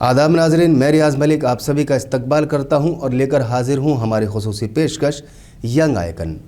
आदाब नाज़रीन, मैं रियाज मलिक आप सभी का इस्तकबाल करता हूं और लेकर हाजिर हूं हमारी खुसूसी पेशकश यंग आइकन।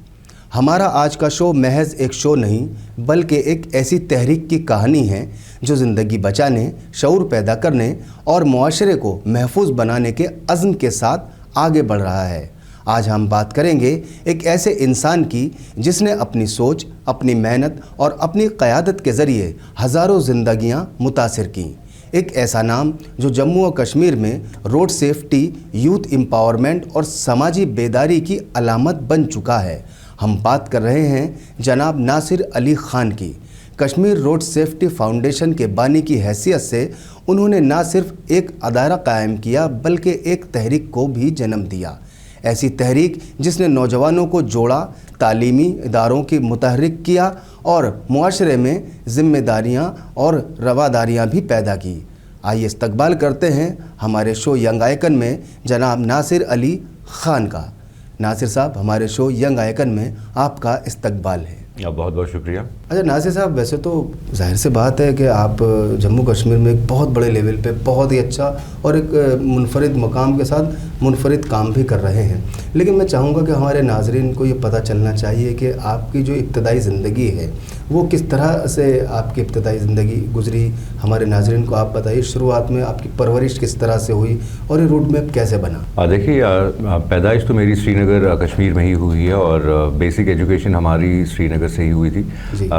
हमारा आज का शो महज एक शो नहीं बल्कि एक ऐसी तहरीक की कहानी है जो ज़िंदगी बचाने, शऊर पैदा करने और मुआशरे को महफूज बनाने के अज़्म के साथ आगे बढ़ रहा है। आज हम बात करेंगे एक ऐसे इंसान की जिसने अपनी सोच, अपनी मेहनत और अपनी क़यादत के ज़रिए हज़ारों ज़िंदगियां मुतासिर की। एक ऐसा नाम जो जम्मू और कश्मीर में रोड सेफ्टी, यूथ एम्पावरमेंट और समाजी बेदारी की अलामत बन चुका है। हम बात कर रहे हैं जनाब नासिर अली ख़ान की। कश्मीर रोड सेफ्टी फाउंडेशन के बानी की हैसियत से उन्होंने न सिर्फ एक अदारा कायम किया बल्कि एक तहरीक को भी जन्म दिया। ऐसी तहरीक जिसने नौजवानों को जोड़ा, तालीमी इदारों की मुतहर्रिक किया और मुआशरे में ज़िम्मेदारियाँ और रवादारियाँ भी पैदा की। आइए इस्तकबाल करते हैं हमारे शो यंग आइकन में जनाब नासिर अली ख़ान का। नासिर साहब, हमारे शो यंग आइकन में आपका इस्तकबाल है। बहुत बहुत शुक्रिया। अच्छा नासिर साहब, वैसे तो जाहिर सी बात है कि आप जम्मू कश्मीर में एक बहुत बड़े लेवल पे बहुत ही अच्छा और एक मुनफरिद मकाम के साथ मुनफरिद काम भी कर रहे हैं, लेकिन मैं चाहूँगा कि हमारे नाजरीन को ये पता चलना चाहिए कि आपकी जो इब्तदाई ज़िंदगी है वो किस तरह से आपकी इब्तदाई ज़िंदगी गुजरी। हमारे नाजरीन को आप बताइए, शुरुआत में आपकी परवरिश किस तरह से हुई और ये रूट मैप कैसे बना। देखिए, पैदाइश तो मेरी श्रीनगर कश्मीर में ही हुई है और बेसिक एजुकेशन हमारी श्रीनगर से ही हुई थी।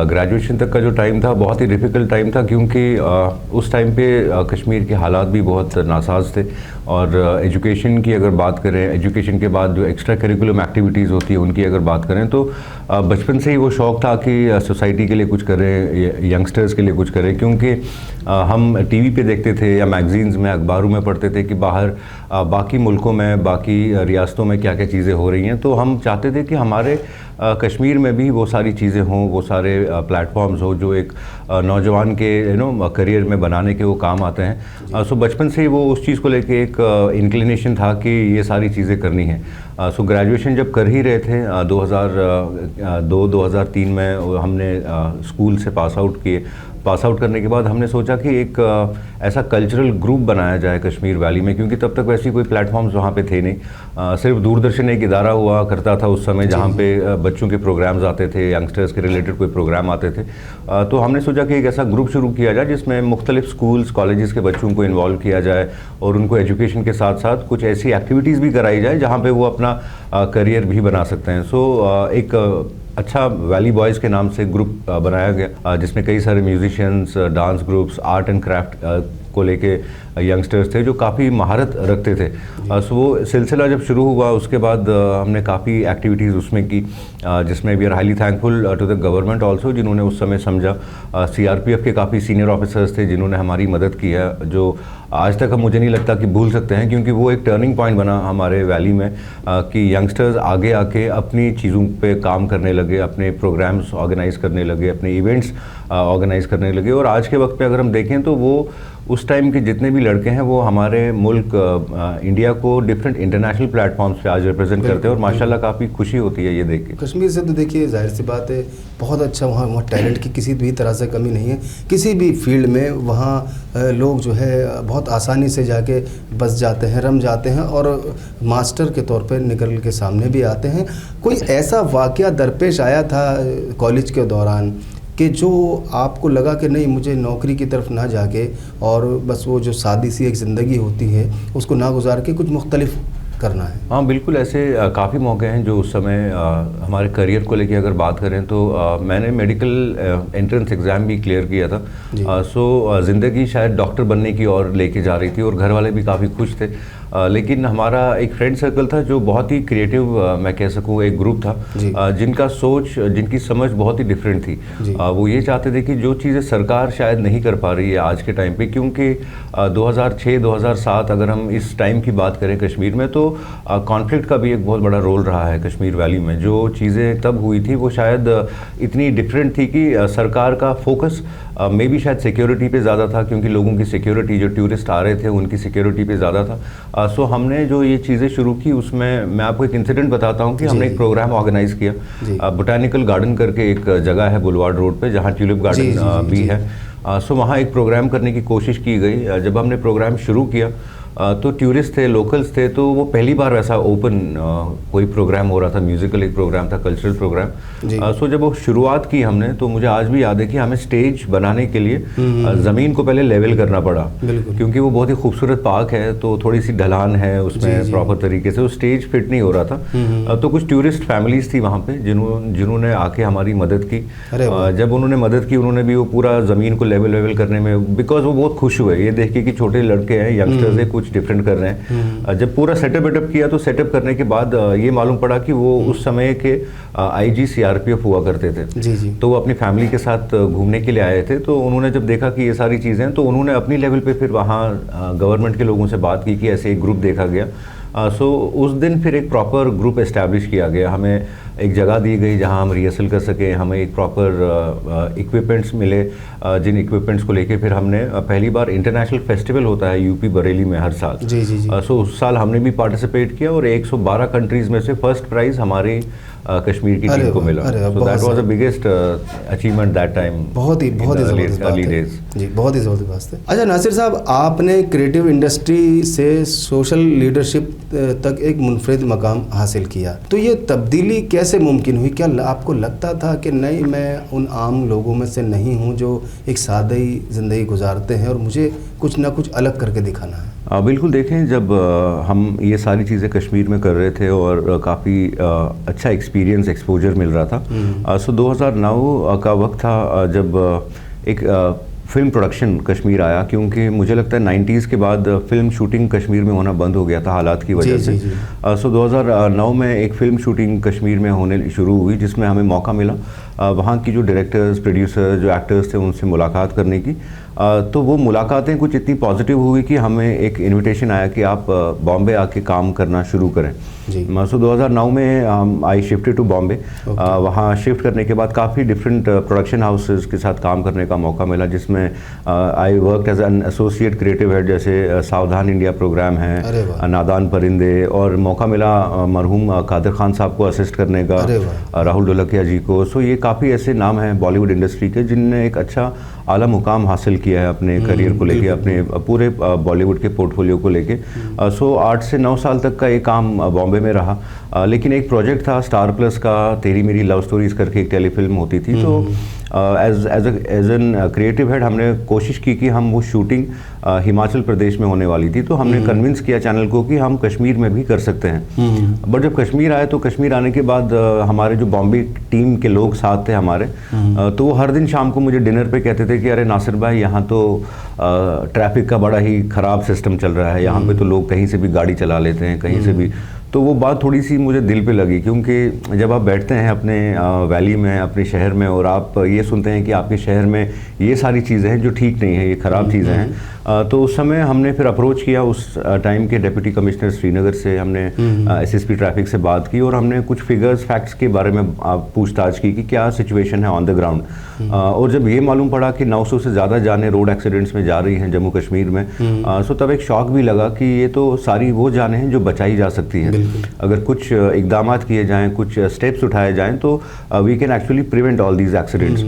ग्रेजुएशन तक का जो टाइम था बहुत ही डिफ़िकल्ट टाइम था, क्योंकि उस टाइम पे कश्मीर के हालात भी बहुत नासाज थे। और एजुकेशन की अगर बात करें, एजुकेशन के बाद जो एक्स्ट्रा करिकुलम एक्टिविटीज़ होती है उनकी अगर बात करें तो बचपन से ही वो शौक़ था कि सोसाइटी के लिए कुछ करें, यंगस्टर्स के लिए कुछ करें, क्योंकि हम टीवी पे देखते थे या मैगज़ीन्स में, अखबारों में पढ़ते थे कि बाहर बाकी मुल्कों में, बाकी रियासतों में क्या क्या चीज़ें हो रही हैं। तो हम चाहते थे कि हमारे कश्मीर में भी वो सारी चीज़ें हों, वो सारे प्लेटफॉर्म्स हो जो एक नौजवान के करियर में बनाने के वो काम आते हैं। सो बचपन से ही वो उस चीज़ को लेके एक इंक्लिनेशन था कि ये सारी चीज़ें करनी है। सो ग्रेजुएशन जब कर ही रहे थे 2002-2003 में हमने स्कूल से पास आउट करने के बाद हमने सोचा कि एक ऐसा कल्चरल ग्रुप बनाया जाए कश्मीर वैली में, क्योंकि तब तक वैसी कोई प्लेटफॉर्म्स वहाँ पे थे नहीं। सिर्फ दूरदर्शन एक इदारा हुआ करता था उस समय जहाँ पे बच्चों के प्रोग्राम्स आते थे, यंगस्टर्स के रिलेटेड कोई प्रोग्राम आते थे। तो हमने सोचा कि एक ऐसा ग्रुप शुरू किया जाए जिसमें मुख्तलिफ स्कूल्स, कॉलेजेस के बच्चों को इन्वॉल्व किया जाए और उनको एजुकेशन के साथ साथ कुछ ऐसी एक्टिविटीज़ भी कराई जाए जहाँ पर वो अपना करियर भी बना सकते हैं। सो एक अच्छा वैली बॉयज़ के नाम से ग्रुप बनाया गया, जिसमें कई सारे musicians, dance groups, art and craft को लेके यंगस्टर्स थे जो काफ़ी महारत रखते थे। सो वो सिलसिला जब शुरू हुआ उसके बाद हमने काफ़ी एक्टिविटीज़ उसमें की, जिसमें we are highly thankful to the government also, जिन्होंने उस समय समझा। CRPF के काफ़ी सीनियर ऑफिसर्स थे जिन्होंने हमारी मदद की है, जो आज तक हम मुझे नहीं लगता कि भूल सकते हैं, क्योंकि वो एक टर्निंग पॉइंट बना हमारे वैली में कि यंगस्टर्स आगे आके अपनी चीज़ों पे काम करने लगे, अपने प्रोग्राम्स ऑर्गेनाइज़ करने लगे, अपने इवेंट्स ऑर्गेनाइज़ करने लगे। और आज के वक्त पे अगर हम देखें तो वो उस टाइम के जितने भी लड़के हैं वो हमारे मुल्क इंडिया को डिफरेंट इंटरनेशनल प्लेटफॉर्म्स पे आज रिप्रेजेंट करते हैं और माशाल्लाह काफ़ी खुशी होती है ये देख के। कश्मीर से तो देखिए जाहिर सी बात है बहुत अच्छा, वहाँ टैलेंट की किसी भी तरह से कमी नहीं है। किसी भी फील्ड में वहाँ लोग जो है बहुत आसानी से जाके बस जाते हैं, रम जाते हैं और मास्टर के तौर पे निकल के सामने भी आते हैं। कोई ऐसा वाक़या दरपेश आया था कॉलेज के दौरान कि जो आपको लगा कि नहीं, मुझे नौकरी की तरफ ना जाके और बस वो जो सादी सी एक ज़िंदगी होती है उसको ना गुजार के कुछ मुख्तलिफ करना है? हाँ बिल्कुल, ऐसे काफ़ी मौके हैं जो उस समय हमारे करियर को लेके अगर बात करें तो मैंने मेडिकल एंट्रेंस एग्ज़ाम भी क्लियर किया था। सो ज़िंदगी शायद डॉक्टर बनने की ओर लेके जा रही थी और घर वाले भी काफ़ी खुश थे। लेकिन हमारा एक फ्रेंड सर्कल था जो बहुत ही क्रिएटिव, मैं कह सकूँ एक ग्रुप था जिनका सोच, जिनकी समझ बहुत ही डिफरेंट थी। वो ये चाहते थे कि जो चीज़ें सरकार शायद नहीं कर पा रही है आज के टाइम पे, क्योंकि 2006-2007 अगर हम इस टाइम की बात करें कश्मीर में तो कॉन्फ्लिक्ट का भी एक बहुत बड़ा रोल रहा है कश्मीर वैली में। जो चीज़ें तब हुई थी वो शायद इतनी डिफरेंट थी कि सरकार का फोकस मे बी शायद सिक्योरिटी पे ज़्यादा था, क्योंकि लोगों की सिक्योरिटी, जो टूरिस्ट आ रहे थे उनकी सिक्योरिटी पे ज़्यादा था। सो हमने जो ये चीज़ें शुरू की उसमें मैं आपको एक इंसिडेंट बताता हूँ कि हमने एक प्रोग्राम ऑर्गेनाइज़ किया। बोटानिकल गार्डन करके एक जगह है बुलवार्ड रोड पे जहाँ ट्यूलिप गार्डन भी है। सो वहाँ एक प्रोग्राम करने की कोशिश की गई। जब हमने प्रोग्राम शुरू किया तो टूरिस्ट थे, लोकल्स थे, तो वो पहली बार वैसा ओपन कोई प्रोग्राम हो रहा था, म्यूज़िकल एक प्रोग्राम था, कल्चरल प्रोग्राम। सो जब वो शुरुआत की हमने, तो मुझे आज भी याद है कि हमें स्टेज बनाने के लिए ज़मीन को पहले लेवल करना पड़ा, क्योंकि वो बहुत ही खूबसूरत पार्क है, तो थोड़ी सी ढलान है उसमें प्रॉपर तरीके से, वो स्टेज फिट नहीं हो रहा था। तो कुछ टूरिस्ट फैमिलीज थी वहाँ पे जिन्होंने आके हमारी मदद की। जब उन्होंने मदद की, उन्होंने भी वो पूरा ज़मीन को लेवल करने में, बिकॉज वो बहुत खुश हुए ये देख के कि छोटे लड़के हैं, यंगस्टर्स है, कुछ डिफरेंट कर रहे हैं। जब पूरा सेटअप किया, तो सेटअप करने के बाद ये मालूम पड़ा कि वो उस समय के IG CRPF हुआ करते थे। जी। तो वो अपनी फैमिली के साथ घूमने के लिए आए थे। तो उन्होंने जब देखा कि ये सारी चीज़ें हैं, तो उन्होंने अपनी लेवल पे फिर वहाँ गवर्नमेंट के लोगों से बात की कि ऐसे एक ग्रुप देखा गया। सो उस दिन फिर एक प्रॉपर ग्रुप एस्टैब्लिश किया गया, हमें एक जगह दी गई जहां हम रिहर्सल कर सकें, हमें एक प्रॉपर इक्विपमेंट्स मिले, जिन इक्विपमेंट्स को लेके फिर हमने पहली बार इंटरनेशनल फेस्टिवल होता है यूपी बरेली में हर साल। जी। सो उस साल हमने भी पार्टिसिपेट किया और 112 कंट्रीज़ में से फर्स्ट प्राइज़ हमारी कश्मीर की टीम को मिला। So that was the biggest achievement that time. बहुत ही ज़बरदस्त बात है जी, बहुत ही ज़बरदस्त बात है। अच्छा नासिर साहब, आपने क्रिएटिव इंडस्ट्री से सोशल लीडरशिप तक एक मुनफरिद मकाम हासिल किया, तो ये तब्दीली कैसे मुमकिन हुई? क्या आपको लगता था कि नहीं, मैं उन आम लोगों में से नहीं हूँ जो एक सादी ज़िंदगी गुजारते हैं और मुझे कुछ ना कुछ अलग करके दिखाना है? बिल्कुल, देखें, जब हम ये सारी चीज़ें कश्मीर में कर रहे थे और काफ़ी अच्छा एक्सपीरियंस, एक्सपोजर मिल रहा था। सो 2009 का वक्त था जब एक फ़िल्म प्रोडक्शन कश्मीर आया, क्योंकि मुझे लगता है 90s के बाद फ़िल्म शूटिंग कश्मीर में होना बंद हो गया था हालात की वजह से। सो 2009 में एक फ़िल्म शूटिंग कश्मीर में होने शुरू हुई, जिसमें हमें मौका मिला वहाँ की जो डायरेक्टर्स, प्रोड्यूसर, जो एक्टर्स थे, उनसे मुलाकात करने की। तो वो मुलाकातें कुछ इतनी पॉजिटिव हुई कि हमें एक इनविटेशन आया कि आप बॉम्बे आके काम करना शुरू करें। सो 2009 में आई शिफ्टेड टू बॉम्बे। वहाँ शिफ्ट करने के बाद काफ़ी डिफरेंट प्रोडक्शन हाउसेस के साथ काम करने का मौका मिला, जिसमें I work as an associate creative head, जैसे सावधान इंडिया प्रोग्राम है, नादान परिंदे, और मौका मिला मरहूम कादर खान साहब को असिस्ट करने का, राहुल ढोलकिया जी को। सो ये काफ़ी ऐसे नाम हैं बॉलीवुड इंडस्ट्री के जिनने एक अच्छा आला मुकाम हासिल किया है अपने करियर को लेके, अपने पूरे बॉलीवुड के पोर्टफोलियो को लेके। सो 8 से 9 साल तक का ये काम बॉम्बे में रहा। लेकिन एक प्रोजेक्ट था स्टार प्लस का, तेरी मेरी लव स्टोरीज करके एक टेलीफिल्म होती थी। तो एज एन क्रिएटिव हेड हमने कोशिश की कि हम वो शूटिंग हिमाचल प्रदेश में होने वाली थी, तो हमने कन्विंस किया चैनल को कि हम कश्मीर में भी कर सकते हैं। बट जब कश्मीर आए, तो कश्मीर आने के बाद हमारे जो बॉम्बे टीम के लोग साथ थे हमारे, तो वो हर दिन शाम को मुझे डिनर पे कहते थे कि अरे नासिर भाई, यहाँ तो ट्रैफिक का बड़ा ही ख़राब सिस्टम चल रहा है, यहाँ पे तो लोग कहीं से भी गाड़ी चला लेते हैं, कहीं से भी। तो वो बात थोड़ी सी मुझे दिल पे लगी, क्योंकि जब आप बैठते हैं अपने वैली में, अपने शहर में, और आप ये सुनते हैं कि आपके शहर में ये सारी चीज़ें हैं जो ठीक नहीं है, ये ख़राब चीज़ें हैं, तो उस समय हमने फिर अप्रोच किया उस टाइम के डिप्टी कमिश्नर श्रीनगर से। हमने SSP ट्रैफिक से बात की और हमने कुछ फिगर्स, फैक्ट्स के बारे में पूछताछ की कि क्या सिचुएशन है ऑन द ग्राउंड। और जब ये मालूम पड़ा कि 900 से ज़्यादा जानें रोड एक्सीडेंट्स में जा रही हैं जम्मू कश्मीर में, सो तब एक शौक भी लगा कि ये तो सारी वो जानें हैं जो बचाई जा सकती हैं। अगर कुछ इकदाम किए जाएँ, कुछ स्टेप्स उठाए जाएँ, तो we can actually prevent all these accidents.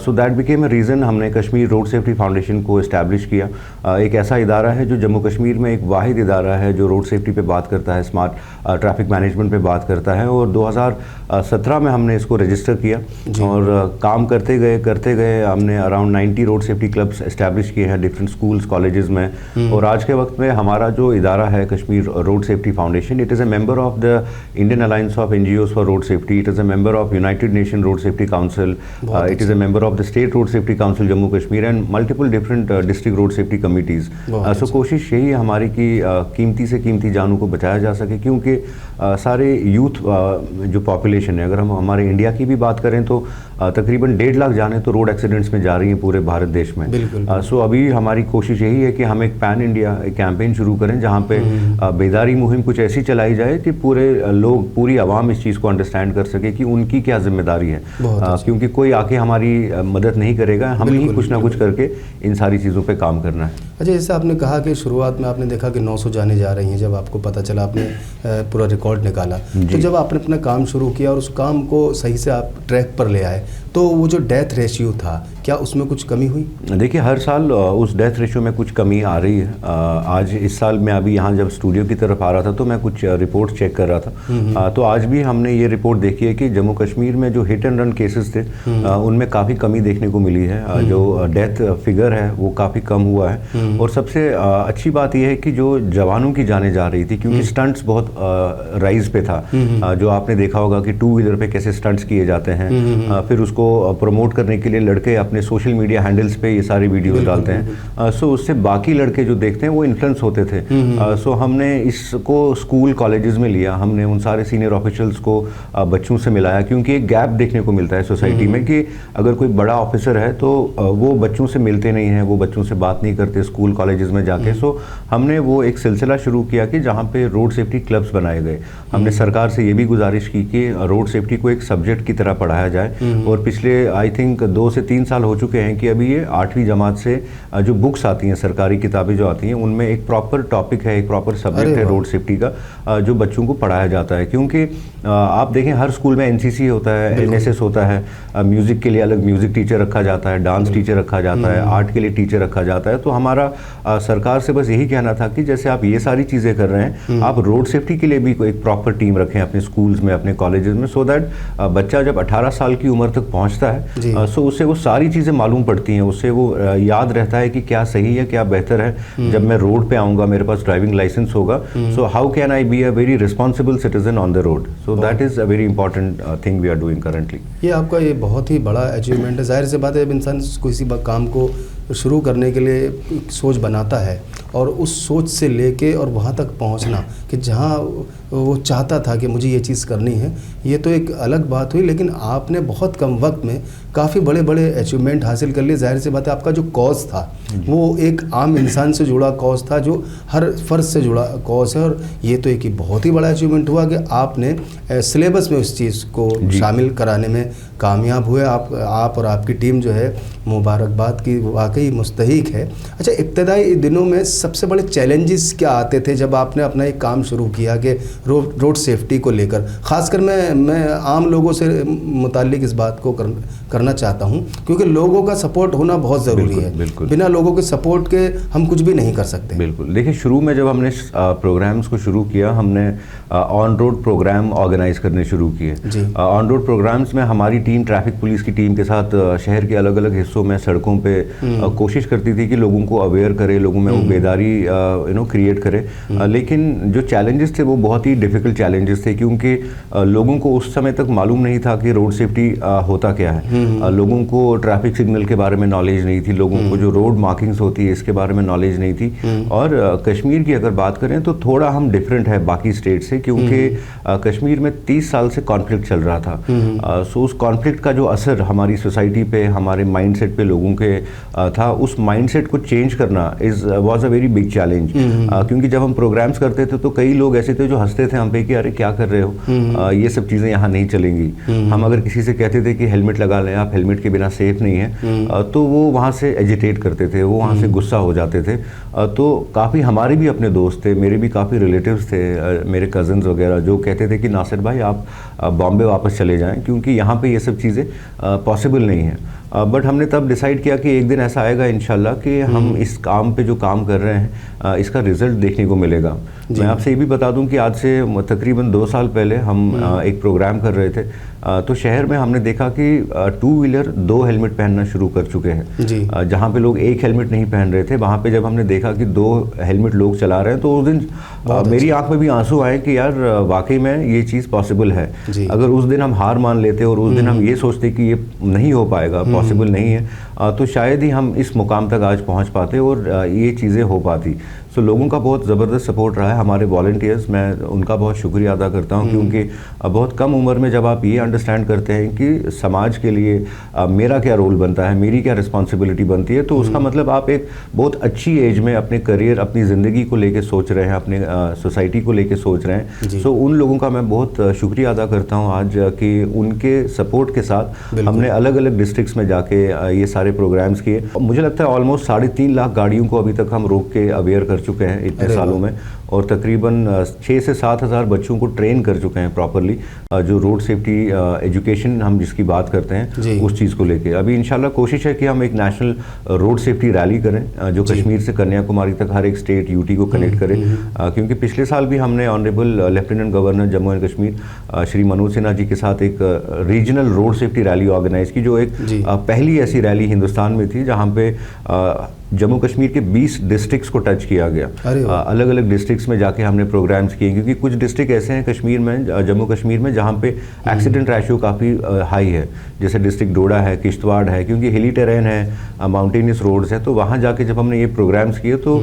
So that became a reason. हमने कश्मीर रोड सेफ्टी फाउंडेशन को इस्टेब्लिश किया। एक ऐसा इदारा है जो जम्मू कश्मीर में एक वाहिद इदारा है जो रोड सेफ्टी पे बात करता है, स्मार्ट ट्रैफिक मैनेजमेंट पे बात करता है। और 2017 में हमने इसको रजिस्टर किया और काम करते गए हमने around 90 road safety clubs establish किए हैं डिफरेंट स्कूल्स, कॉलेजेस में। और आज के वक्त में हमारा जो इदारा है Kashmir road safety foundation, it is a member of the Indian alliance of NGOs for road safety, it is a member of United Nation road safety council, it is a member of the state road safety council Jammu Kashmir and multiple different district road safety committees. So कोशिश यही है हमारी कि कीमती से कीमती जानों को बचाया जा सके, क्योंकि सारे यूथ जो पॉपुलेशन है, अगर हम हमारे इंडिया की भी बात करें तो तकरीबन 1.5 लाख जाने तो रोड एक्सीडेंट्स में जा रही हैं पूरे भारत देश में। सो अभी हमारी कोशिश यही है कि हम एक पैन इंडिया कैंपेन शुरू करें जहाँ पे बेदारी मुहिम कुछ ऐसी चलाई जाए कि पूरे लोग, पूरी आवाम इस चीज़ को अंडरस्टैंड कर सके कि उनकी क्या जिम्मेदारी है, क्योंकि कोई आके हमारी मदद नहीं करेगा, हम ही कुछ ना कुछ करके इन सारी चीज़ों पे काम करना है। अच्छा, जैसे आपने कहा कि शुरुआत में आपने देखा कि 900 जाने जा रही हैं, जब आपको पता चला आपने पूरा रिकॉर्ड निकाला, तो जब आपने अपना काम शुरू किया और उस काम को सही से आप ट्रैक पर ले आए, तो वो जो डेथ रेशियो था, क्या उसमें कुछ कमी हुई? देखिए, हर साल उस डेथ रेशियो में कुछ कमी आ रही है। आज इस साल मैं अभी यहाँ जब स्टूडियो की तरफ आ रहा था तो मैं कुछ रिपोर्ट चेक कर रहा था, तो आज भी हमने ये रिपोर्ट देखी है कि जम्मू कश्मीर में जो हिट एंड रन केसेस थे उनमें काफ़ी कमी देखने को मिली है। जो डेथ फिगर है वो काफ़ी कम हुआ है, और सबसे अच्छी बात यह है कि जो जवानों की जाने जा रही थी, क्योंकि स्टंट्स बहुत राइज पे था। जो आपने देखा होगा कि 2 व्हीलर पे कैसे स्टंट्स किए जाते हैं, फिर उसको प्रमोट करने के लिए लड़के अपने सोशल मीडिया हैंडल्स पे ये सारी वीडियोस डालते हैं, सो उससे बाकी लड़के जो देखते हैं वो इन्फ्लुएंस होते थे। सो हमने इसको स्कूल कॉलेजेस में लिया, हमने उन सारे सीनियर ऑफिशियल्स को बच्चों से मिलाया, क्योंकि एक गैप देखने को मिलता है सोसाइटी में कि अगर कोई बड़ा ऑफिसर है तो वो बच्चों से मिलते नहीं हैं, वो बच्चों से बात नहीं करते स्कूल कॉलेजेस में जाके। सो हमने वो एक सिलसिला शुरू किया कि जहाँ पे रोड सेफ्टी क्लब्स बनाए गए। हमने सरकार से ये भी गुजारिश की कि रोड सेफ्टी को एक सब्जेक्ट की तरह पढ़ाया जाए, और पिछले आई थिंक 2 से 3 साल हो चुके हैं कि अभी ये 8वीं जमात से जो बुक्स आती हैं, सरकारी किताबें जो आती हैं, उनमें एक प्रॉपर टॉपिक है, एक प्रॉपर सब्जेक्ट है रोड सेफ्टी का, जो बच्चों को पढ़ाया जाता है। क्योंकि आप देखें हर स्कूल में एनसीसी होता है, एनएसएस होता है, म्यूज़िक के लिए अलग म्यूज़िक टीचर रखा जाता है, डांस टीचर रखा जाता है, आर्ट के लिए टीचर रखा जाता है। तो हमारा सरकार से बस यही कहना था कि जैसे आप ये सारी चीज़ें कर रहे हैं, आप रोड सेफ्टी के लिए भी एक प्रॉपर टीम रखें अपने स्कूल्स में, अपने कॉलेजेस में, सो दैट बच्चा जब 18 साल की उम्र तक पहुंचता है सो उससे वो सारी चीज़ें मालूम पड़ती हैं, उससे वो याद रहता है कि क्या सही है, क्या बेहतर है। जब मैं रोड पे आऊँगा, मेरे पास ड्राइविंग लाइसेंस होगा, so how can I be a very responsible citizen on the road. So that is a very important thing we are doing currently. ये आपका ये बहुत ही बड़ा अचीवमेंट है। जाहिर सी बात है, जब इंसान किसी काम को शुरू करने के लिए सोच बनाता है और उस सोच से लेके और वहाँ तक पहुँचना कि जहाँ वो चाहता था कि मुझे ये चीज़ करनी है, ये तो एक अलग बात हुई। लेकिन आपने बहुत कम वक्त में काफ़ी बड़े बड़े अचीवमेंट हासिल कर लिए। जाहिर सी बात है, आपका जो कॉज था वो एक आम इंसान से जुड़ा कॉज था, जो हर फर्ज से जुड़ा कॉज है, और ये तो एक बहुत ही बड़ा अचीवमेंट हुआ कि आपने सिलेबस में उस चीज़ को शामिल कराने में कामयाब हुए। आप और आपकी टीम जो है, मुबारकबाद की वाकई मुस्तहिक है। अच्छा, इब्तदाई दिनों में सबसे बड़े चैलेंजेस क्या आते थे जब आपने अपना एक काम शुरू किया कि रोड सेफ्टी को लेकर? ख़ासकर मैं आम लोगों से मुताल्लिक इस बात को करना चाहता हूं, क्योंकि लोगों का सपोर्ट होना बहुत ज़रूरी है। बिल्कुल। बिना लोगों के सपोर्ट के हम कुछ भी नहीं कर सकते। बिल्कुल। देखिए, शुरू में जब हमने प्रोग्राम्स को शुरू किया, हमने ऑन रोड प्रोग्राम ऑर्गेनाइज करने शुरू किए। ऑन रोड प्रोग्राम्स में हमारी टीम ट्रैफिक पुलिस की टीम के साथ शहर के अलग अलग हिस्सों में, सड़कों पे कोशिश करती थी कि लोगों को अवेयर करे, लोगों में वो बेदारी क्रिएट करे। लेकिन जो चैलेंजेस थे वो बहुत ही डिफ़िकल्ट चैलेंजेस थे, क्योंकि लोगों को उस समय तक मालूम नहीं था कि रोड सेफ्टी होता क्या है। लोगों को ट्रैफिक सिग्नल के बारे में नॉलेज नहीं थी, लोगों को जो रोड मार्किंग्स होती है इसके बारे में नॉलेज नहीं थी। और कश्मीर की अगर बात करें तो थोड़ा हम डिफरेंट है बाकी स्टेट से, क्योंकि कश्मीर में 30 साल से कॉन्फ्लिक्ट चल रहा था। सो उस कॉन्फ्लिक्ट का जो असर हमारी सोसाइटी पे, हमारे माइंडसेट पे लोगों के था, उस माइंडसेट को चेंज करना was a very big challenge. क्योंकि जब हम प्रोग्राम्स करते थे तो कई लोग ऐसे थे जो हंसते थे हम पे कि अरे क्या कर रहे हो, ये सब चीज़ें यहाँ नहीं चलेंगी। हम अगर किसी से कहते थे कि हेलमेट लगा लें, आप हेलमेट के बिना सेफ नहीं है, तो वो वहाँ से एजिटेट करते थे, वो वहाँ से गुस्सा हो जाते थे। तो काफ़ी हमारे भी अपने दोस्त थे, मेरे भी काफ़ी रिलेटिव्स थे, मेरे कज़न्स वगैरह, जो कहते थे कि नासिर भाई आप बॉम्बे वापस चले जाएं, क्योंकि यहाँ पे ये सब चीज़ें पॉसिबल नहीं है। बट हमने तब डिसाइड किया कि एक दिन ऐसा आएगा इंशाल्लाह कि हम इस काम पे जो काम कर रहे हैं इसका रिज़ल्ट देखने को मिलेगा। मैं आपसे ये भी बता दूं कि आज से तकरीबन 2 साल पहले हम एक प्रोग्राम कर रहे थे, तो शहर में हमने देखा कि 2 व्हीलर 2 हेलमेट पहनना शुरू कर चुके हैं। जहाँ पे लोग 1 हेलमेट नहीं पहन रहे थे, वहाँ पे जब हमने देखा कि 2 हेलमेट लोग चला रहे हैं, तो उस दिन मेरी आंख में भी आंसू आए कि यार वाकई में ये चीज़ पॉसिबल है। अगर उस दिन हम हार मान लेते और उस दिन हम ये सोचते कि ये नहीं हो पाएगा, पॉसिबल नहीं है, तो शायद ही हम इस मुकाम तक आज पहुँच पाते और ये चीज़ें हो पाती। सो लोगों का बहुत ज़बरदस्त सपोर्ट रहा है, हमारे वॉलंटियर्स, मैं उनका बहुत शुक्रिया अदा करता हूं, क्योंकि बहुत कम उम्र में जब आप ये अंडरस्टैंड करते हैं कि समाज के लिए मेरा क्या रोल बनता है, मेरी क्या रिस्पॉन्सिबिलिटी बनती है, तो उसका मतलब आप एक बहुत अच्छी एज में अपने करियर, अपनी ज़िंदगी को लेके सोच रहे हैं, अपने सोसाइटी को लेके सोच रहे हैं। सो उन लोगों का मैं बहुत शुक्रिया अदा करता हूँ आज कि उनके सपोर्ट के साथ हमने अलग अलग डिस्ट्रिक्ट्स में जाके ये सारे प्रोग्राम्स किए। मुझे लगता है ऑलमोस्ट 3.5 लाख गाड़ियों को अभी तक हम रोक के अवेयर कर चुके हैं इतने सालों में, और तकरीबन 6 से 7 हज़ार बच्चों को ट्रेन कर चुके हैं प्रॉपरली, जो रोड सेफ्टी एजुकेशन हम जिसकी बात करते हैं उस चीज़ को लेके। अभी इंशाल्लाह कोशिश है कि हम एक नेशनल रोड सेफ्टी रैली करें जो कश्मीर से कन्याकुमारी तक हर एक स्टेट यूटी को कनेक्ट करे, क्योंकि पिछले साल भी हमने honourable lieutenant governor Jammu and Kashmir Shri Manoj Sinha ji के साथ एक regional road safety rally organise की, जो एक पहली ऐसी रैली हिंदुस्तान में थी जहाँ पे जम्मू कश्मीर के 20 डिस्ट्रिक्ट्स को टच किया गया। अलग अलग डिस्ट्रिक्ट्स में जाके हमने प्रोग्राम्स किए, क्योंकि कुछ डिस्ट्रिक्ट ऐसे हैं कश्मीर में, जम्मू कश्मीर में, जहाँ पे एक्सीडेंट रेशियो काफ़ी हाई है, जैसे डिस्ट्रिक्ट डोडा है, किश्तवाड़ है, क्योंकि हिली टेरेन है, माउंटेनियस रोड्स हैं। तो वहाँ जाके जब हमने ये प्रोग्राम्स किए तो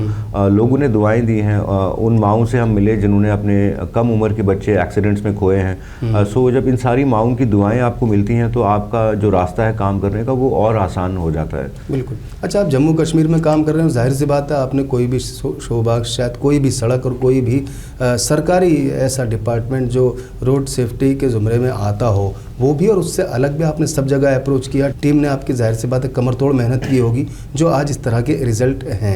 लोगों ने दुआएं दी हैं, उन माओं से हम मिले जिन्होंने अपने कम उम्र के बच्चे एक्सीडेंट्स में खोए हैं। सो जब इन सारी माओं की दुआएं आपको मिलती हैं तो आपका जो रास्ता है काम करने का वो और आसान हो जाता है। बिल्कुल। अच्छा, आप जम्मू कश्मीर में काम कर रहे हैं, जाहिर सी बात है आपने कोई भी शोबाग, शायद कोई भी सड़क और कोई भी सरकारी ऐसा डिपार्टमेंट जो रोड सेफ्टी के ज़ुमरे में आता हो वो भी, और उससे अलग भी आपने सब जगह अप्रोच किया। टीम ने आपकी जाहिर सी बात है कमर तोड़ मेहनत की होगी जो आज इस तरह के रिजल्ट हैं।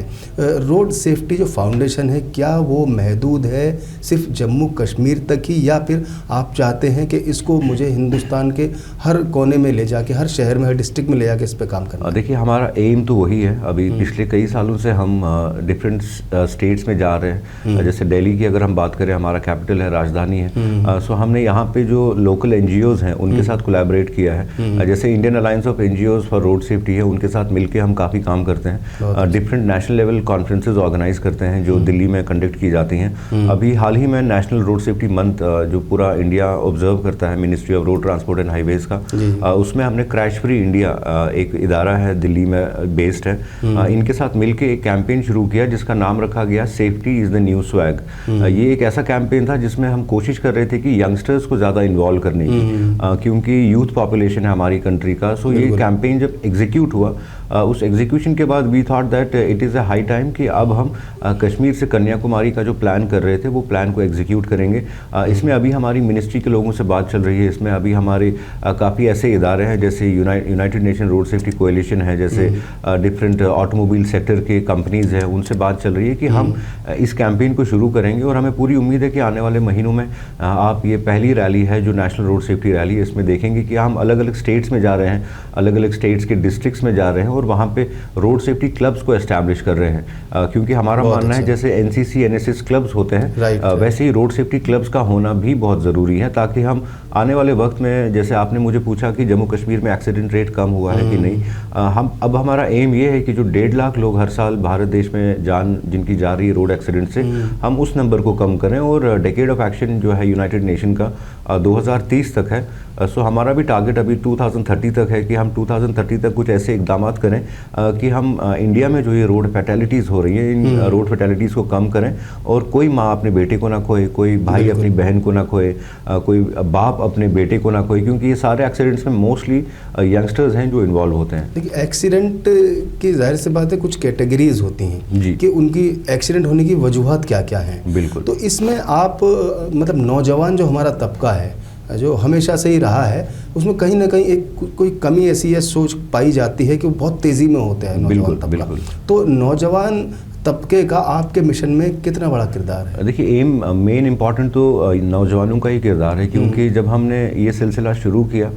रोड सेफ्टी जो फाउंडेशन है, क्या वो महदूद है सिर्फ जम्मू कश्मीर तक ही, या फिर आप चाहते हैं कि इसको मुझे हिंदुस्तान के हर कोने में ले जाके, हर शहर में, हर डिस्ट्रिक्ट में ले जाके इस पर काम करना? देखिए, हमारा एम तो वही है। अभी पिछले कई सालों से हम डिफरेंट स्टेट्स में जा रहे हैं। जैसे दिल्ली की अगर हम बात करें, हमारा कैपिटल है, राजधानी है, सो हमने यहाँ पे जो लोकल एनजीओज हैं उनके साथ कोलैबोरेट किया है। जैसे Indian alliance of NGOs for road safety है, उनके साथ मिलकर हम काफ़ी काम करते हैं। Different national level conferences organize करते हैं जो दिल्ली में कंडक्ट की जाती हैं। अभी हाल ही में नेशनल रोड सेफ्टी मंथ जो पूरा इंडिया ऑब्जर्व करता है, ministry of road transport and highways का, उसमें हमने क्रैश फ्री इंडिया, एक इदारा है दिल्ली में बेस्ड है, इनके साथ मिलकर एक कैंपेन शुरू किया जिसका नाम रखा गया safety is the new swag. ये एक ऐसा कैंपेन था जिसमें हम कोशिश कर रहे थे कि यंगस्टर्स को ज़्यादा इन्वॉल्व करने की, क्योंकि यूथ पॉपुलेशन है हमारी कंट्री का। सो ये कैंपेन जब एग्जीक्यूट हुआ, उस एग्जीक्यूशन के बाद we thought that it is a high time कि अब हम कश्मीर से कन्याकुमारी का जो प्लान कर रहे थे वो प्लान को एग्जीक्यूट करेंगे। इसमें अभी हमारी मिनिस्ट्री के लोगों से बात चल रही है। इसमें अभी हमारे काफ़ी ऐसे इदारे हैं जैसे United Nation road safety coalition है, जैसे डिफरेंट ऑटोमोबाइल सेक्टर के कंपनीज़ हैं, उनसे बात चल रही है कि हम इस कैंपेन को शुरू करेंगे। और हमें पूरी उम्मीद है कि आने वाले महीनों में आप ये पहली रैली है जो नेशनल रोड सेफ्टी रैली है, इसमें देखेंगे कि हम अलग अलग स्टेट्स में जा रहे हैं, अलग अलग स्टेट्स के डिस्ट्रिक्ट्स में जा रहे हैं और वहाँ पे रोड सेफ्टी क्लब्स को एस्टैब्लिश कर रहे हैं, क्योंकि हमारा मानना है जैसे एनसीसी एनएसएस क्लब्स होते हैं, वैसे ही रोड सेफ्टी क्लब्स का होना भी बहुत ज़रूरी है, ताकि हम आने वाले वक्त में, जैसे आपने मुझे पूछा कि जम्मू कश्मीर में एक्सीडेंट रेट कम हुआ है कि नहीं, हम अब हमारा एम ये है कि जो 1.5 लाख लोग हर साल भारत देश में जान जिनकी जा रही है रोड एक्सीडेंट से, हम उस नंबर को कम करें। और डेकेड ऑफ एक्शन जो है यूनाइटेड नेशन का 2030 तक है, सो हमारा भी टारगेट अभी 2030 तक है कि हम 2030 तक कुछ ऐसे इकदाम करें कि हम इंडिया में जो ये रोड फैटेलिटीज़ हो रही हैं, इन रोड फैटेलिटीज़ को कम करें, और कोई माँ अपने बेटे को ना खोए, कोई भाई अपनी बहन को ना खोए, कोई बाप अपने बेटे को ना खोए, क्योंकि ये सारे एक्सीडेंट्स में मोस्टली यंगस्टर्स हैं जो इन्वॉल्व होते हैं। देखिए, एक्सीडेंट की जाहिर सी बात है कुछ कैटेगरीज होती हैं कि उनकी एक्सीडेंट होने की वजूहत क्या क्या हैं। बिल्कुल। तो इसमें आप मतलब नौजवान जो हमारा तबका है, जो हमेशा से ही रहा है, उसमें कहीं ना कहीं एक कोई कमी ऐसी है, सोच पाई जाती है कि वो बहुत तेज़ी में होते हैं नौजवान तबका। तो नौजवान तबके का आपके मिशन में कितना बड़ा किरदार है? देखिए, एम मेन इम्पॉर्टेंट तो नौजवानों का ही किरदार है, क्योंकि जब हमने ये सिलसिला शुरू किया,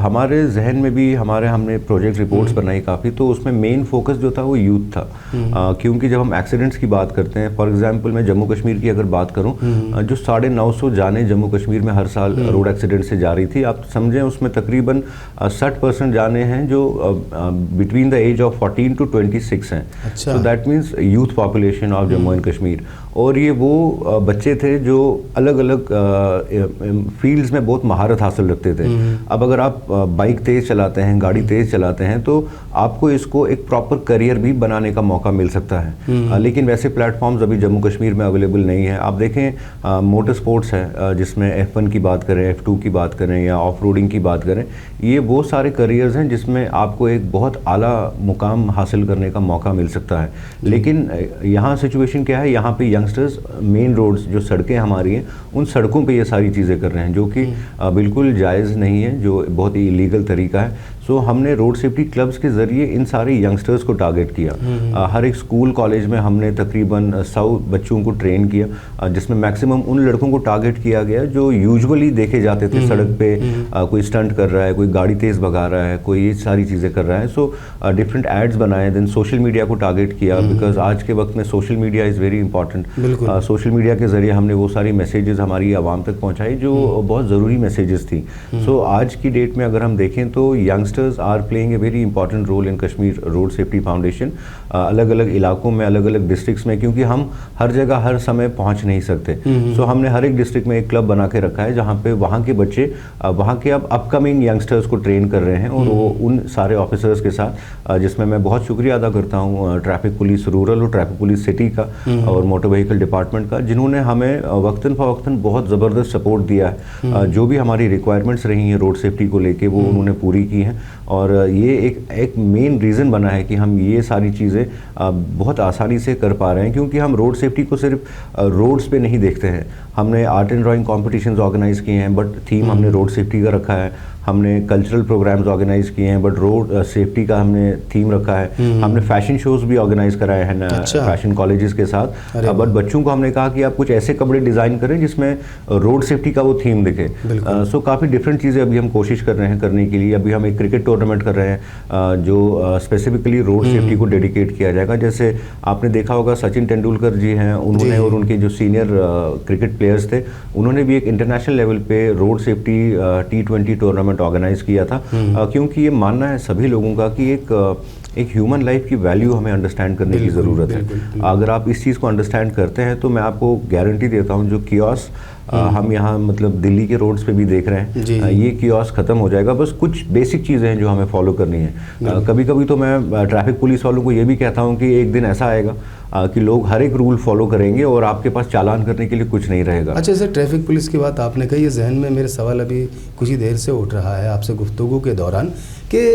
हमारे जहन में भी हमने प्रोजेक्ट रिपोर्ट्स बनाई काफ़ी, तो उसमें मेन फोकस जो था वो यूथ था। क्योंकि जब हम एक्सीडेंट्स की बात करते हैं, फॉर एग्जांपल मैं जम्मू कश्मीर की अगर बात करूं, जो 950 जाने जम्मू कश्मीर में हर साल रोड एक्सीडेंट से जा रही थी, आप समझें उसमें तकरीबन 60% जाने हैं जो between the age of 14 to 26 हैं। So that means youth population of Jammu and Kashmir. और ये वो बच्चे थे जो अलग अलग फील्ड्स में बहुत महारत हासिल रखते थे। अब अगर आप बाइक तेज़ चलाते हैं, गाड़ी तेज़ चलाते हैं, तो आपको इसको एक प्रॉपर करियर भी बनाने का मौका मिल सकता है। लेकिन वैसे प्लेटफॉर्म्स अभी जम्मू कश्मीर में अवेलेबल नहीं है। आप देखें, मोटर स्पोर्ट्स है, जिसमें F1 की बात करें, F2 की बात करें या ऑफ रोडिंग की बात करें, ये वो सारे करियर्स हैं जिसमें आपको एक बहुत आला मुकाम हासिल करने का मौका मिल सकता है। लेकिन यहाँ सिचुएशन क्या है, यहाँ पे यंगस्टर्स मेन रोड्स जो सड़कें हमारी हैं उन सड़कों पे ये सारी चीज़ें कर रहे हैं, जो कि बिल्कुल जायज़ नहीं है, जो बहुत ही इलीगल तरीका है। सो हमने रोड सेफ्टी क्लब्स के ज़रिए इन सारे यंगस्टर्स को टारगेट किया। हर एक स्कूल कॉलेज में हमने तकरीबन 100 बच्चों को ट्रेन किया, जिसमें मैक्सिमम उन लड़कों को टारगेट किया गया जो यूजुअली देखे जाते थे सड़क पे, कोई स्टंट कर रहा है, कोई गाड़ी तेज़ भगा रहा है, कोई ये सारी चीज़ें कर रहा है। सो डिफरेंट एड्स बनाए, देन सोशल मीडिया को टारगेट किया, बिकॉज आज के वक्त में social media is very important. Social media के ज़रिए हमने वो सारी मैसेजेस हमारी आवाम तक पहुँचाई जो बहुत ज़रूरी मैसेजेस थी। सो आज की डेट में अगर हम देखें तो youngsters are playing a very important role in Kashmir road safety foundation, अलग अलग इलाकों में, अलग अलग डिस्ट्रिक्ट्स में, क्योंकि हम हर जगह हर समय पहुंच नहीं सकते। सो हमने हर एक डिस्ट्रिक्ट में एक क्लब बना के रखा है जहां पे वहां के बच्चे वहां के अब अपकमिंग यंगस्टर्स को ट्रेन कर रहे हैं, और वो उन सारे ऑफिसर्स के साथ, जिसमें मैं बहुत शुक्रिया अदा करता हूँ ट्रैफिक पुलिस रूरल और ट्रैफिक पुलिस सिटी का और मोटर व्हीकल डिपार्टमेंट का, जिन्होंने हमें वक्तन फ़वक्तन बहुत ज़बरदस्त सपोर्ट दिया है। जो भी हमारी रिक्वायरमेंट्स रही हैं रोड सेफ्टी को लेके वो उन्होंने पूरी की हैं, और ये एक मेन रीज़न बना है कि हम ये सारी चीज़ें बहुत आसानी से कर पा रहे हैं, क्योंकि हम रोड सेफ्टी को सिर्फ रोड्स पे नहीं देखते हैं। हमने art and drawing competitions organise किए हैं, बट थीम हमने रोड सेफ्टी का रखा है। हमने कल्चरल प्रोग्राम्स ऑर्गेनाइज किए हैं, बट रोड सेफ्टी का हमने थीम रखा है। हमने फैशन शोज़ भी ऑर्गेनाइज कराए हैं फैशन कॉलेजेस के साथ, बट बच्चों को हमने कहा कि आप कुछ ऐसे कपड़े डिज़ाइन करें जिसमें रोड सेफ्टी का वो थीम दिखे। सो काफ़ी डिफरेंट चीज़ें अभी हम कोशिश कर रहे हैं करने के लिए। अभी हम एक क्रिकेट टूर्नामेंट कर रहे हैं जो स्पेसिफिकली रोड सेफ्टी को डेडिकेट किया जाएगा। जैसे आपने देखा होगा सचिन तेंदुलकर जी हैं, उन्होंने और उनके जो सीनियर क्रिकेट प्लेयर्स थे, उन्होंने भी एक इंटरनेशनल लेवल पे road safety T20 tournament organize किया था, क्योंकि ये मानना है सभी लोगों का कि एक ह्यूमन लाइफ की वैल्यू हमें अंडरस्टैंड करने की ज़रूरत है। अगर आप इस चीज़ को अंडरस्टैंड करते हैं तो मैं आपको गारंटी देता हूँ जो कियोस हम यहाँ मतलब दिल्ली के रोड्स पे भी देख रहे हैं, ये कियोस ख़त्म हो जाएगा। बस कुछ बेसिक चीज़ें हैं जो हमें फॉलो करनी है। कभी कभी तो मैं ट्रैफिक पुलिस वालों को ये भी कहता हूँ कि एक दिन ऐसा आएगा कि लोग हर एक रूल फॉलो करेंगे और आपके पास चालान करने के लिए कुछ नहीं रहेगा। अच्छा, सर ट्रैफिक पुलिस की बात आपने कही, जहन में मेरे सवाल अभी कुछ ही देर से उठ रहा है आपसे गुफ्तगू के दौरान कि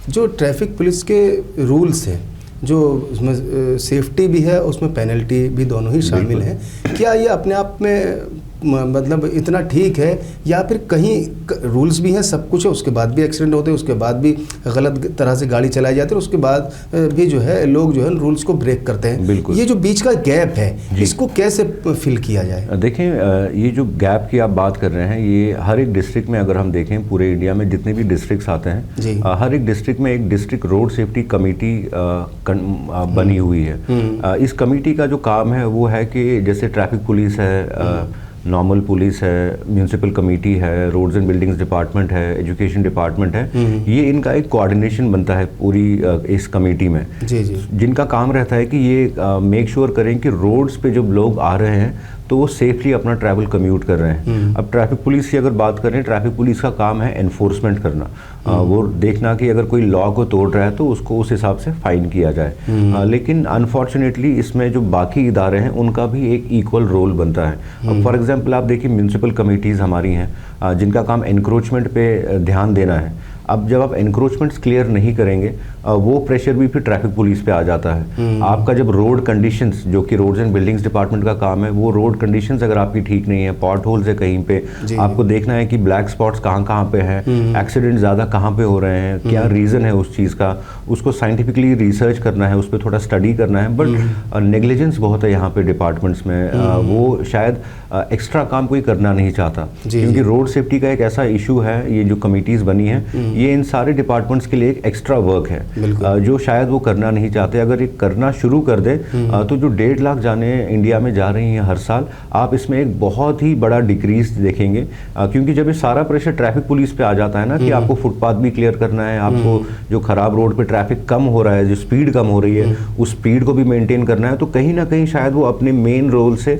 जो ट्रैफिक पुलिस के रूल्स हैं, जो उसमें सेफ्टी भी है उसमें पेनल्टी भी दोनों ही शामिल हैं, क्या ये अपने आप में मतलब इतना ठीक है, या फिर कहीं रूल्स भी हैं, सब कुछ है, उसके बाद भी एक्सीडेंट होते हैं, उसके बाद भी गलत तरह से गाड़ी चलाई जाती है, उसके बाद भी जो है लोग जो है रूल्स को ब्रेक करते हैं। बिल्कुल, ये जो बीच का गैप है इसको कैसे फिल किया जाए? देखें, ये जो गैप की आप बात कर रहे हैं, ये हर एक डिस्ट्रिक्ट में अगर हम देखें पूरे इंडिया में जितने भी डिस्ट्रिक्ट्स आते हैं, हर एक डिस्ट्रिक्ट में एक डिस्ट्रिक्ट रोड सेफ्टी कमेटी बनी हुई है। इस कमेटी का जो काम है वो है कि जैसे ट्रैफिक पुलिस है, नॉर्मल पुलिस है, म्यूनिसिपल कमेटी है, रोड्स एंड बिल्डिंग्स डिपार्टमेंट है, एजुकेशन डिपार्टमेंट है, ये इनका एक कोऑर्डिनेशन बनता है पूरी इस कमेटी में, जिनका काम रहता है कि ये मेक श्योर करें कि रोड्स पे जब लोग आ रहे हैं तो वो सेफली अपना ट्रैवल कम्यूट कर रहे हैं। अब ट्रैफिक पुलिस की अगर बात करें, ट्रैफिक पुलिस का काम है एनफोर्समेंट करना, वो देखना कि अगर कोई लॉ को तोड़ रहा है तो उसको उस हिसाब से फाइन किया जाए। लेकिन अनफॉर्चुनेटली इसमें जो बाकी इदारे हैं उनका भी एक इक्वल रोल बनता है। अब फॉर एग्जांपल आप देखिए म्यूनिसिपल कमेटीज़ हमारी हैं जिनका काम एनक्रोचमेंट पे ध्यान देना है। अब जब आप एनक्रोचमेंट्स क्लियर नहीं करेंगे, वो प्रेशर भी फिर ट्रैफिक पुलिस पे आ जाता है। आपका जब रोड कंडीशंस, जो कि रोड्स एंड बिल्डिंग्स डिपार्टमेंट का काम है, वो रोड कंडीशंस अगर आपकी ठीक नहीं है, पॉट होल्स है कहीं पे, आपको देखना है कि ब्लैक स्पॉट्स कहाँ पे हैं, एक्सीडेंट ज़्यादा कहाँ पे हो रहे हैं, क्या रीज़न है उस चीज़ का, उसको साइंटिफिकली रिसर्च करना है, उस पर थोड़ा स्टडी करना है। बट नेग्लिजेंस बहुत है यहाँ पे डिपार्टमेंट्स में, वो शायद एक्स्ट्रा काम कोई करना नहीं चाहता, क्योंकि रोड सेफ्टी का एक ऐसा इशू है। ये जो कमिटीज़ बनी हैं, ये इन सारे डिपार्टमेंट्स के लिए एक एक्स्ट्रा वर्क है जो शायद वो करना नहीं चाहते। अगर ये करना शुरू कर दे तो जो 1.5 लाख जाने इंडिया में जा रही हैं हर साल, आप इसमें एक बहुत ही बड़ा डिक्रीज देखेंगे, क्योंकि जब ये सारा प्रेशर ट्रैफिक पुलिस पे आ जाता है ना कि आपको फुटपाथ भी क्लियर करना है, आपको जो खराब रोड पे ट्रैफिक कम हो रहा है, जो स्पीड कम हो रही है, उस स्पीड को भी मेंटेन करना है, तो कहीं ना कहीं शायद वो अपने मेन रोल से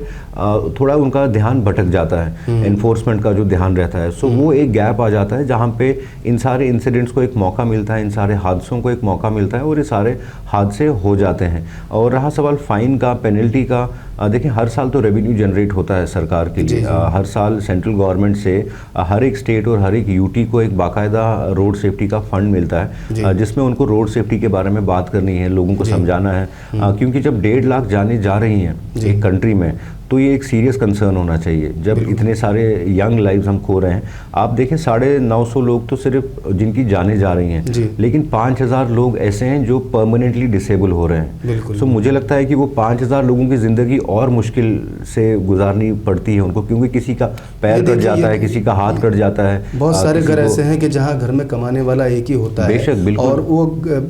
थोड़ा उनका ध्यान भटक जाता है, एनफोर्समेंट का जो ध्यान रहता है। सो वो एक गैप आ जाता है जहाँ पे इन सारे इंसिडेंट्स को एक मौका मिलता है, इन सारे हादसों को एक मौका मिलता है और ये सारे हादसे हो जाते हैं। और रहा सवाल फाइन का, पेनल्टी का, देखिए हर साल तो रेवेन्यू जनरेट होता है सरकार के लिए। हर साल सेंट्रल गवर्नमेंट से हर एक स्टेट और हर एक यूटी को एक बाकायदा रोड सेफ्टी का फंड मिलता है, जिसमें उनको रोड रोड सेफ्टी के बारे में बात करनी है, लोगों को समझाना है, क्योंकि जब 1.5 लाख जाने जा रही हैं एक कंट्री में, तो ये एक सीरियस कंसर्न होना चाहिए। जब इतने सारे यंग लाइव्स हम खो रहे हैं, आप देखें 950 लोग तो सिर्फ जिनकी जाने जा रही हैं, लेकिन 5000 लोग ऐसे हैं जो परमानेंटली डिसेबल हो रहे हैं। सो मुझे लगता है कि वो 5000 लोगों की ज़िंदगी और मुश्किल से गुजारनी पड़ती है उनको, क्योंकि किसी का पैर कट जाता है, किसी का हाथ कट जाता है। बहुत सारे घर ऐसे हैं कि जहाँ घर में कमाने वाला एक ही होता है, बेशक, और वो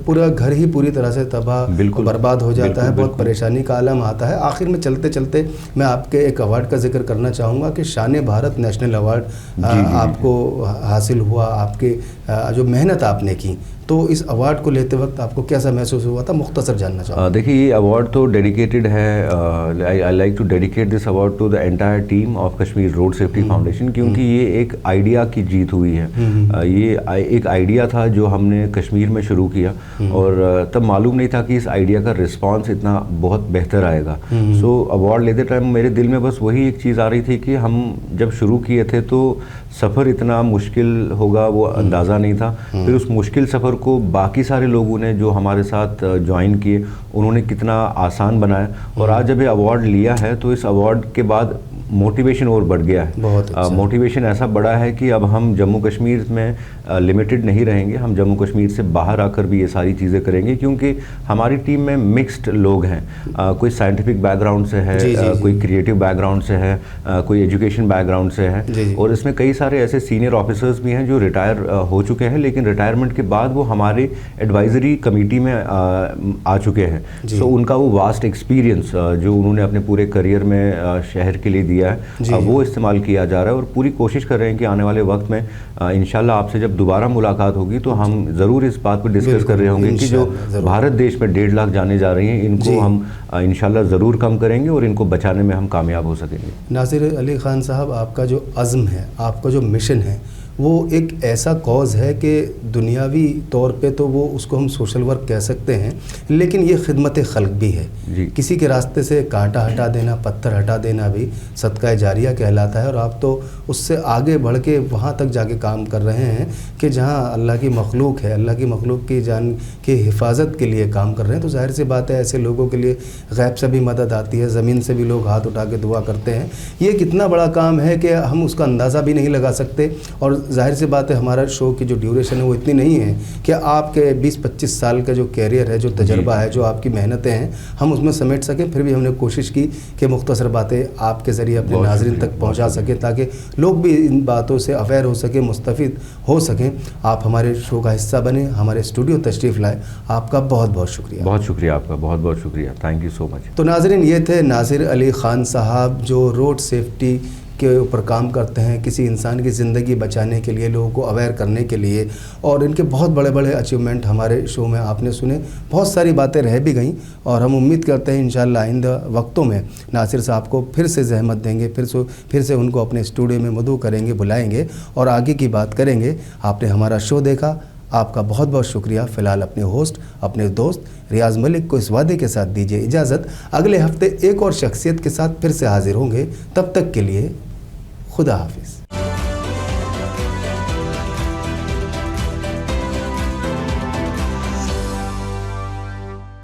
पूरा घर ही पूरी तरह से तबाह बर्बाद हो जाता है, बहुत परेशानी का आलम आता है। आखिर में चलते चलते मैं आपके एक अवार्ड का जिक्र करना चाहूँगा कि शान भारत नेशनल अवार्ड आपको हासिल हुआ, आपके जो मेहनत आपने की, तो इस अवार्ड को लेते वक्त आपको कैसा महसूस हुआ था, मुख्तसर जानना चाहूँगा। देखिए, ये अवार्ड तो डेडिकेटेड है, I like to dedicate this award to the entire team of Kashmir road safety foundation, क्योंकि ये एक आइडिया की जीत हुई है। ये एक आइडिया था जो हमने कश्मीर में शुरू किया, और तब मालूम नहीं था कि इस आइडिया का रिस्पांस इतना बहुत बेहतर आएगा। सो अवार्ड लेते टाइम मेरे दिल में बस वही एक चीज़ आ रही थी कि हम जब शुरू किए थे तो सफ़र इतना मुश्किल होगा वो अंदाज़ा नहीं था। फिर उस मुश्किल सफ़र को बाकी सारे लोगों ने जो हमारे साथ ज्वाइन किए, उन्होंने कितना आसान बनाया, और आज जब ये अवार्ड लिया है तो इस अवार्ड के बाद मोटिवेशन और बढ़ गया है। बहुत अच्छा। मोटिवेशन ऐसा बढ़ा है कि अब हम जम्मू कश्मीर में लिमिटेड नहीं रहेंगे, हम जम्मू कश्मीर से बाहर आकर भी ये सारी चीज़ें करेंगे, क्योंकि हमारी टीम में मिक्स्ड लोग हैं। कोई साइंटिफिक बैकग्राउंड से है, कोई क्रिएटिव बैकग्राउंड से है, कोई एजुकेशन बैकग्राउंड से है, और इसमें कई सारे ऐसे सीनियर ऑफिसर्स भी हैं जो रिटायर हो चुके हैं, लेकिन रिटायरमेंट के बाद वो हमारे एडवाइजरी कमेटी में आ चुके हैं। सो उनका वो वास्ट एक्सपीरियंस जो उन्होंने अपने पूरे करियर में शहर के लिए दिया है, वो इस्तेमाल किया जा रहा है, और पूरी कोशिश कर रहे हैं कि आने वाले वक्त में इंशाल्लाह आपसे जब दोबारा मुलाकात होगी तो हम ज़रूर इस बात पर डिस्कस कर रहे होंगे कि जो भारत देश में 1.5 लाख जाने जा रही हैं, इनको हम इंशाल्लाह ज़रूर कम करेंगे और इनको बचाने में हम कामयाब हो सकेंगे। नासिर अली खान साहब, आपका जो अज़्म है, आपका जो मिशन है, वो एक ऐसा कॉज़ है कि दुनियावी तौर पे तो वो उसको हम सोशल वर्क कह सकते हैं, लेकिन ये खिदमत खल्क भी है। किसी के रास्ते से कांटा हटा देना, पत्थर हटा देना भी सदका जारिया कहलाता है, और आप तो उससे आगे बढ़ के वहाँ तक जाके काम कर रहे हैं कि जहाँ अल्लाह की मखलूक है, अल्लाह की मखलूक की जान की हिफाजत के लिए काम कर रहे हैं। तो जाहिर सी बात है, ऐसे लोगों के लिए गैब से भी मदद आती है, ज़मीन से भी लोग हाथ उठा के दुआ करते हैं। ये कितना बड़ा काम है कि हम उसका अंदाज़ा भी नहीं लगा सकते, और जाहिर सी बात है हमारा शो की जो ड्यूरेशन है वो इतनी नहीं है कि आपके 20-25 साल का जो कैरियर है, जो तजर्बा है, जो आपकी मेहनतें हैं, हम उसमें समेट सकें। फिर भी हमने कोशिश की कि मुख्तसर बातें आपके ज़रिए अपने नाज़रीन तक पहुंचा सकें, ताकि लोग भी इन बातों से अवेयर हो सकें, मुस्तफ़िद हो सकें। आप हमारे शो का हिस्सा बने, हमारे स्टूडियो तशरीफ़ लाए, आपका बहुत बहुत शुक्रिया। बहुत शुक्रिया आपका, बहुत बहुत शुक्रिया, थैंक यू सो मच। तो नाज़रीन, ये थे नासिर अली ख़ान साहब, जो रोड सेफ्टी के ऊपर काम करते हैं, किसी इंसान की ज़िंदगी बचाने के लिए, लोगों को अवेयर करने के लिए, और इनके बहुत बड़े बड़े अचीवमेंट हमारे शो में आपने सुने। बहुत सारी बातें रह भी गईं, और हम उम्मीद करते हैं इंशाअल्लाह आइंदा वक्तों में नासिर साहब को फिर से ज़हमत देंगे, फिर से उनको अपने स्टूडियो में मदऊ करेंगे, बुलाएंगे और आगे की बात करेंगे। आपने हमारा शो देखा, आपका बहुत बहुत शुक्रिया। फ़िलहाल अपने होस्ट, अपने दोस्त रियाज़ मलिक को इस वादे के साथ दीजिए इजाज़त। अगले हफ्ते एक और शख्सियत के साथ फिर से हाजिर होंगे। तब तक के लिए खुदा हाफिज़।